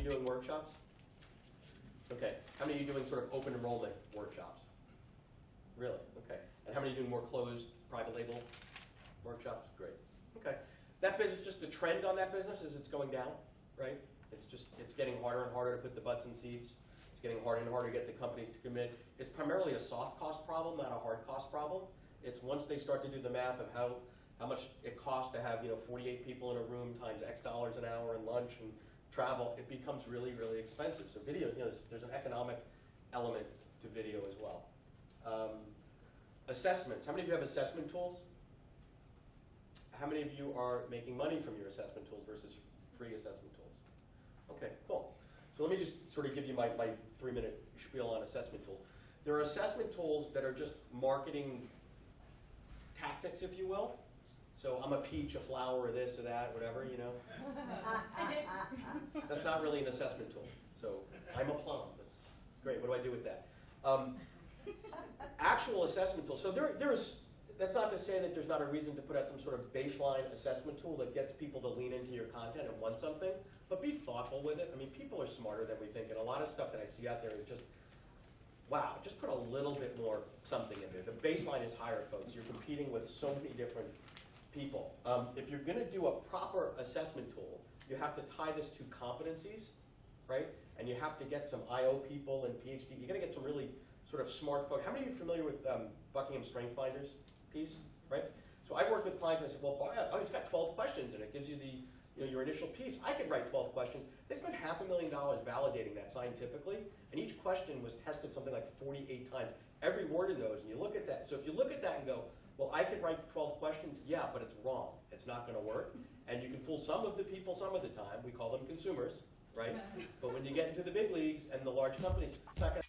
you doing workshops? Okay. How many are you doing sort of open enrollment workshops? Really? Okay. And how many are you doing more closed private label workshops? Great. Okay. That business, just the trend on that business is it's going down, right? It's getting harder and harder to put the butts in seats. It's getting harder and harder to get the companies to commit. It's primarily a soft cost problem, not a hard cost problem. It's once they start to do the math of how much it costs to have 48 people in a room times X dollars an hour and lunch and travel, it becomes really, really expensive. So video, there's an economic element to video as well. Assessments. How many of you have assessment tools? How many of you are making money from your assessment tools versus free assessment tools? Okay, cool. So let me just sort of give you my 3-minute spiel on assessment tools. There are assessment tools that are just marketing tactics, if you will. So I'm a peach, a flower, or this or that, whatever, That's not really an assessment tool. So I'm a plum. That's great. What do I do with that? Actual assessment tools. So that's not to say that there's not a reason to put out some sort of baseline assessment tool that gets people to lean into your content and want something, but be thoughtful with it. I mean, people are smarter than we think, and a lot of stuff that I see out there is just, wow, just put a little bit more something in there. The baseline is higher, folks. You're competing with so many different people. If you're going to do a proper assessment tool, you have to tie this to competencies, right? And you have to get some IO people and PhD. You're going to get some really sort of smart folks. How many of you are familiar with Buckingham Strength Finders piece, right? So I work with clients and I say, well, it's got 12 questions and it gives you the your initial piece. I could write 12 questions. They spent $500,000 validating that scientifically, and each question was tested something like 48 times. Every word in those, and you look at that. So if you look at that and go, well, I could write 12 questions, yeah, but it's wrong. It's not going to work. And you can fool some of the people some of the time. We call them consumers, right? But when you get into the big leagues and the large companies, it's not going to